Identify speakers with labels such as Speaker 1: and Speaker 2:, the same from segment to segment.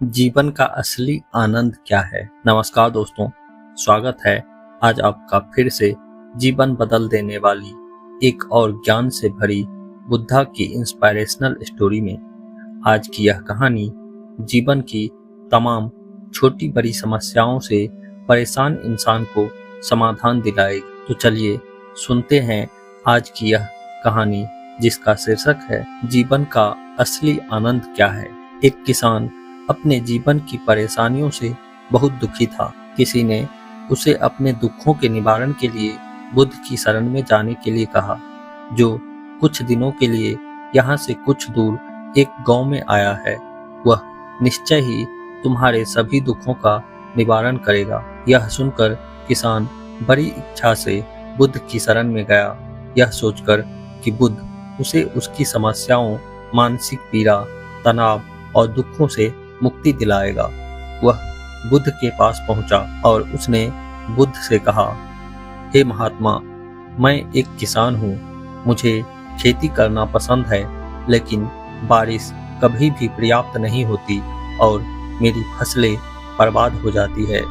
Speaker 1: जीवन का असली आनंद क्या है। नमस्कार दोस्तों, स्वागत है आज आपका फिर से जीवन बदल देने वाली एक और ज्ञान से भरी बुद्धा की इंस्पायरेशनल स्टोरी में। आज की यह कहानी जीवन की तमाम छोटी बड़ी समस्याओं से परेशान इंसान को समाधान दिलाएगी। तो चलिए सुनते हैं आज की यह कहानी, जिसका शीर्षक है जीवन का असली आनंद क्या है। एक किसान अपने जीवन की परेशानियों से बहुत दुखी था। किसी ने उसे अपने दुखों के निवारण के लिए बुद्ध की शरण में जाने के लिए कहा, जो कुछ दिनों के लिए यहाँ से कुछ दूर एक गांव में आया है। वह निश्चय ही तुम्हारे सभी दुखों का निवारण करेगा। यह सुनकर किसान बड़ी इच्छा से बुद्ध की शरण में गया, यह सोचकर कि बुद्ध उसे उसकी समस्याओं, मानसिक पीड़ा, तनाव और दुखों से मुक्ति दिलाएगा। वह बुद्ध के पास पहुंचा और उसने बुद्ध से कहा, हे महात्मा, मैं एक किसान हूँ। मुझे खेती करना पसंद है, लेकिन बारिश कभी भी पर्याप्त नहीं होती और मेरी फसलें बर्बाद हो जाती है।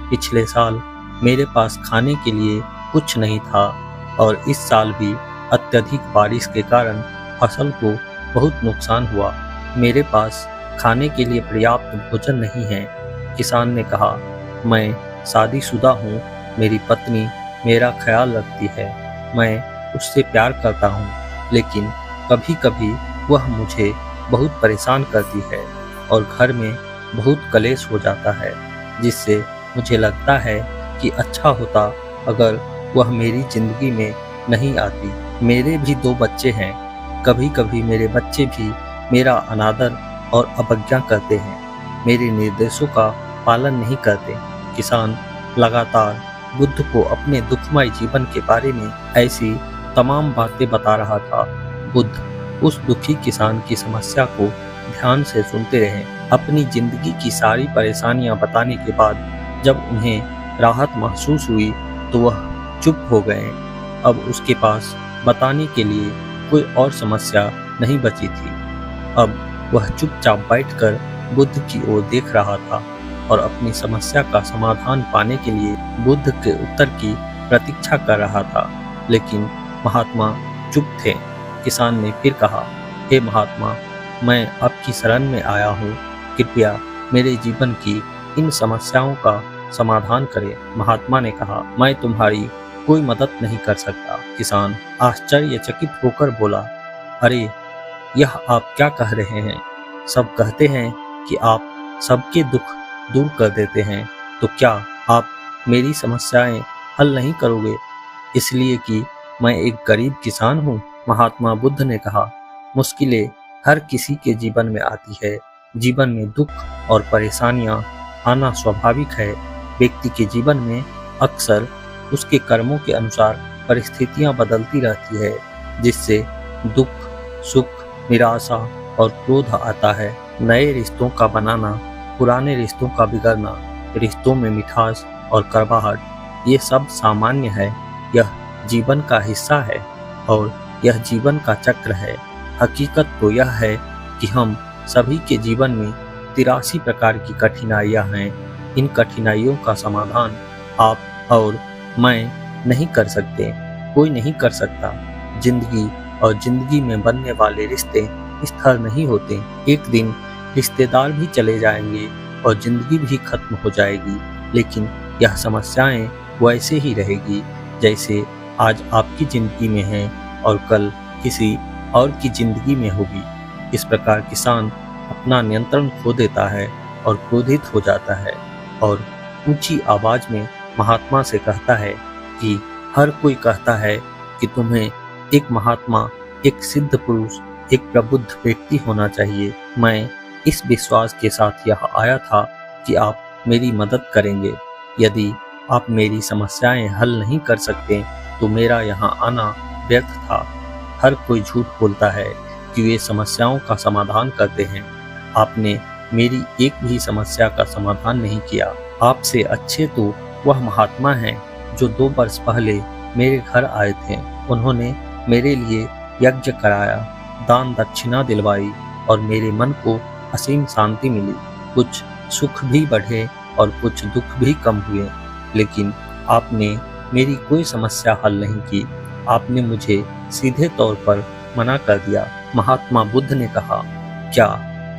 Speaker 1: पिछले साल मेरे पास खाने के लिए कुछ नहीं था और इस साल भी अत्यधिक बारिश के कारण फसल को बहुत नुकसान हुआ। मेरे पास खाने के लिए पर्याप्त भोजन नहीं है। किसान ने कहा, मैं शादीशुदा हूँ, मेरी पत्नी मेरा ख्याल रखती है, मैं उससे प्यार करता हूँ, लेकिन कभी कभी वह मुझे बहुत परेशान करती है और घर में बहुत कलेश हो जाता है, जिससे मुझे लगता है कि अच्छा होता अगर वह मेरी जिंदगी में नहीं आती। मेरे भी 2 बच्चे हैं। कभी कभी मेरे बच्चे भी मेरा अनादर और अवज्ञा करते हैं, मेरे निर्देशों का पालन नहीं करते। किसान लगातार बुद्ध को अपने दुखमय जीवन के बारे में ऐसी तमाम बातें बता रहा था। बुद्ध उस दुखी किसान की समस्या को ध्यान से सुनते रहे। अपनी जिंदगी की सारी परेशानियां बताने के बाद जब उन्हें राहत महसूस हुई तो वह चुप हो गए। अब उसके पास बताने के लिए कोई और समस्या नहीं बची थी। अब वह चुपचाप बैठकर बुद्ध की ओर देख रहा था और अपनी समस्या का समाधान पाने के लिए बुद्ध के उत्तर की प्रतीक्षा कर रहा था, लेकिन महात्मा चुप थे। किसान ने फिर कहा, हे महात्मा, मैं आपकी शरण में आया हूँ, कृपया मेरे जीवन की इन समस्याओं का समाधान करें। महात्मा ने कहा, मैं तुम्हारी कोई मदद नहीं कर सकता। किसान आश्चर्यचकित होकर बोला, अरे, यह आप क्या कह रहे हैं? सब कहते हैं कि आप सबके दुख दूर कर देते हैं, तो क्या आप मेरी समस्याएं हल नहीं करोगे इसलिए कि मैं एक गरीब किसान हूँ? महात्मा बुद्ध ने कहा, मुश्किलें हर किसी के जीवन में आती है। जीवन में दुख और परेशानियां आना स्वाभाविक है। व्यक्ति के जीवन में अक्सर उसके कर्मों के अनुसार परिस्थितियां बदलती रहती है, जिससे दुख, सुख, निराशा और क्रोध आता है। नए रिश्तों का बनाना, पुराने रिश्तों का बिगड़ना, रिश्तों में मिठास और कड़वाहट, ये सब सामान्य है। यह जीवन का हिस्सा है और यह जीवन का चक्र है। हकीकत तो यह है कि हम सभी के जीवन में 83 प्रकार की कठिनाइयां हैं। इन कठिनाइयों का समाधान आप और मैं नहीं कर सकते, कोई नहीं कर सकता। जिंदगी और जिंदगी में बनने वाले रिश्ते स्थिर नहीं होते। एक दिन रिश्तेदार भी चले जाएंगे और जिंदगी भी खत्म हो जाएगी, लेकिन यह समस्याएं वैसे ही रहेगी जैसे आज आपकी जिंदगी में है और कल किसी और की जिंदगी में होगी। इस प्रकार किसान अपना नियंत्रण खो देता है और क्रोधित हो जाता है और ऊंची आवाज में महात्मा से कहता है कि हर कोई कहता है कि तुम्हें एक महात्मा, एक सिद्ध पुरुष, एक प्रबुद्ध व्यक्ति होना चाहिए। मैं इस विश्वास के साथ यहाँ आया था कि आप मेरी मदद करेंगे। यदि आप मेरी समस्याएं हल नहीं कर सकते तो मेरा यहाँ आना व्यर्थ था। हर कोई झूठ बोलता है कि वे समस्याओं का समाधान करते हैं। आपने मेरी एक भी समस्या का समाधान नहीं किया। आपसे अच्छे तो वह महात्मा हैं जो 2 वर्ष पहले मेरे घर आए थे। उन्होंने मेरे लिए यज्ञ कराया, दान दक्षिणा दिलवाई और मेरे मन को असीम शांति मिली। कुछ सुख भी बढ़े और कुछ दुख भी कम हुए, लेकिन आपने मेरी कोई समस्या हल नहीं की। आपने मुझे सीधे तौर पर मना कर दिया। महात्मा बुद्ध ने कहा, क्या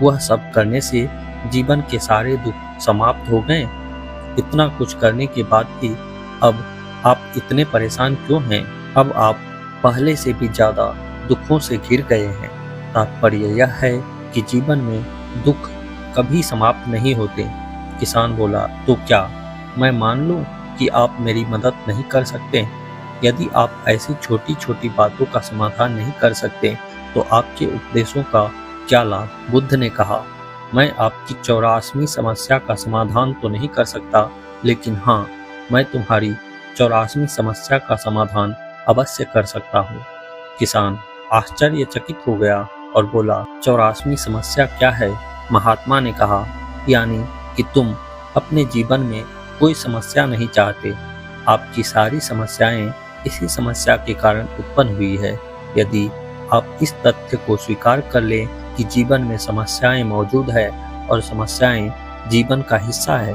Speaker 1: वह सब करने से जीवन के सारे दुख समाप्त हो गए? इतना कुछ करने के बाद भी अब आप इतने परेशान क्यों हैं? अब आप पहले से भी ज्यादा दुखों से घिर गए हैं। तात्पर्य यह है कि जीवन में दुख कभी समाप्त नहीं होते। किसान बोला, तो क्या मैं मान लूं कि आप मेरी मदद नहीं कर सकते? यदि आप ऐसी छोटी छोटी बातों का समाधान नहीं कर सकते तो आपके उपदेशों का क्या लाभ? बुद्ध ने कहा, मैं आपकी 84वीं समस्या का समाधान तो नहीं कर सकता, लेकिन हाँ, मैं तुम्हारी 84वीं समस्या का समाधान अवश्य कर सकता हूँ। किसान आश्चर्यचकित हो गया और बोला, 84वीं समस्या क्या है? महात्मा ने कहा, यानी कि तुम अपने जीवन में कोई समस्या नहीं चाहते। आपकी सारी समस्याएं इसी समस्या के कारण उत्पन्न हुई है। यदि आप इस तथ्य को स्वीकार कर लें कि जीवन में समस्याएं मौजूद है और समस्याएं जीवन का हिस्सा है,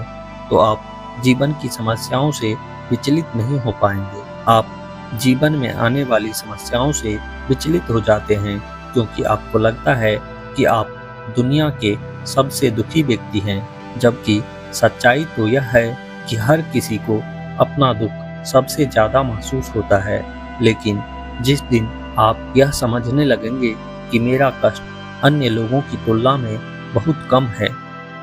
Speaker 1: तो आप जीवन की समस्याओं से विचलित नहीं हो पाएंगे। आप जीवन में आने वाली समस्याओं से विचलित हो जाते हैं क्योंकि आपको लगता है कि आप दुनिया के सबसे दुखी व्यक्ति हैं, जबकि सच्चाई तो यह है कि हर किसी को अपना दुख सबसे ज्यादा महसूस होता है। लेकिन जिस दिन आप यह समझने लगेंगे कि मेरा कष्ट अन्य लोगों की तुलना में बहुत कम है,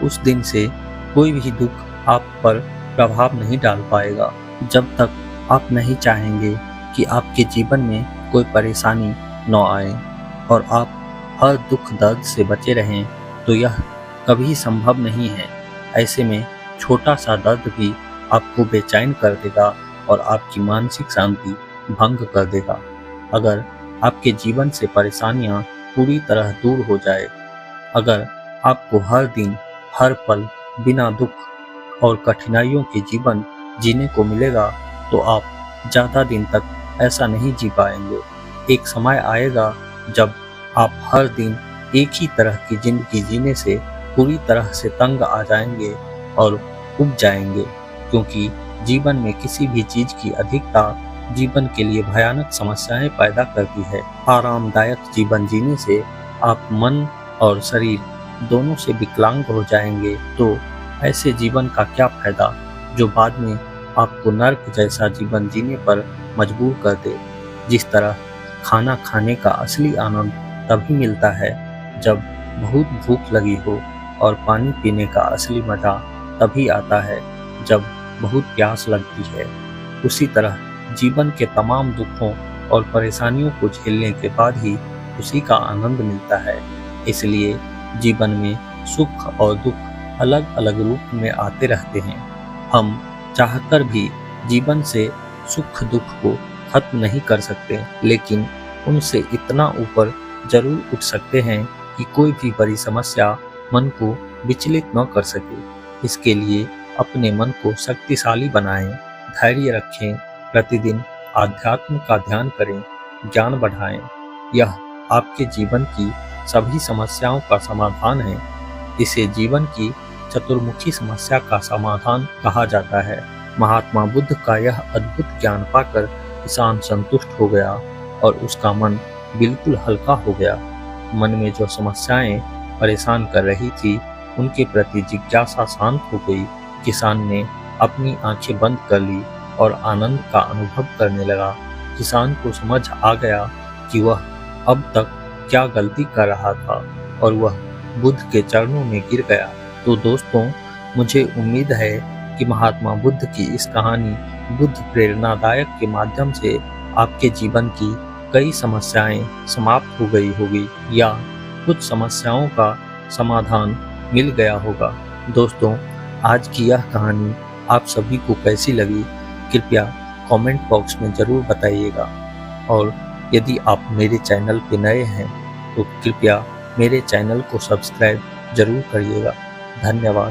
Speaker 1: उस दिन से कोई भी दुख आप पर प्रभाव नहीं डाल पाएगा। जब तक आप नहीं चाहेंगे कि आपके जीवन में कोई परेशानी न आए और आप हर दुख दर्द से बचे रहें, तो यह कभी संभव नहीं है। ऐसे में छोटा सा दर्द भी आपको बेचैन कर देगा और आपकी मानसिक शांति भंग कर देगा। अगर आपके जीवन से परेशानियां पूरी तरह दूर हो जाए, अगर आपको हर दिन हर पल बिना दुख और कठिनाइयों के जीवन जीने को मिलेगा, तो आप ज़्यादा दिन तक ऐसा नहीं जी पाएंगे। एक समय आएगा जब आप हर दिन एक ही तरह की जिंदगी जीने से पूरी तरह से तंग आ जाएंगे और उब जाएंगे, क्योंकि जीवन में किसी भी चीज की अधिकता जीवन के लिए भयानक समस्याएं पैदा करती है। आरामदायक जीवन जीने से आप मन और शरीर दोनों से विकलांग हो जाएंगे, तो ऐसे जीवन का क्या फायदा जो बाद में आपको नर्क जैसा जीवन जीने पर मजबूर कर दे। जिस तरह खाना खाने का असली आनंद तभी मिलता है जब बहुत भूख लगी हो, और पानी पीने का असली मजा तभी आता है जब बहुत प्यास लगती है। उसी तरह जीवन के तमाम दुखों और परेशानियों को झेलने के बाद ही खुशी का आनंद मिलता है। इसलिए जीवन में सुख और दुख अलग अलग रूप में आते रहते हैं। हम चाहकर भी जीवन से सुख दुख को खत्म नहीं कर सकते, लेकिन उनसे इतना ऊपर जरूर उठ सकते हैं कि कोई भी बड़ी समस्या मन को विचलित न कर सके। इसके लिए अपने मन को शक्तिशाली बनाएं, धैर्य रखें, प्रतिदिन आध्यात्म का ध्यान करें, ज्ञान बढ़ाएं। यह आपके जीवन की सभी समस्याओं का समाधान है। इसे जीवन की चतुर्मुखी समस्या का समाधान कहा जाता है। महात्मा बुद्ध का यह अद्भुत ज्ञान पाकर किसान संतुष्ट हो गया और उसका मन बिल्कुल हल्का हो गया। मन में जो समस्याएं परेशान कर रही थी, उनके प्रति जिज्ञासा शांत हो गई। किसान ने अपनी आंखें बंद कर ली और आनंद का अनुभव करने लगा। किसान को समझ आ गया कि वह अब तक क्या गलती कर रहा था और वह बुद्ध के चरणों में गिर गया। तो दोस्तों, मुझे उम्मीद है कि महात्मा बुद्ध की इस कहानी बुद्ध प्रेरणादायक के माध्यम से आपके जीवन की कई समस्याएं समाप्त हो गई होगी या कुछ समस्याओं का समाधान मिल गया होगा। दोस्तों, आज की यह कहानी आप सभी को कैसी लगी, कृपया कमेंट बॉक्स में ज़रूर बताइएगा। और यदि आप मेरे चैनल पर नए हैं तो कृपया मेरे चैनल को सब्सक्राइब जरूर करिएगा। धन्यवाद।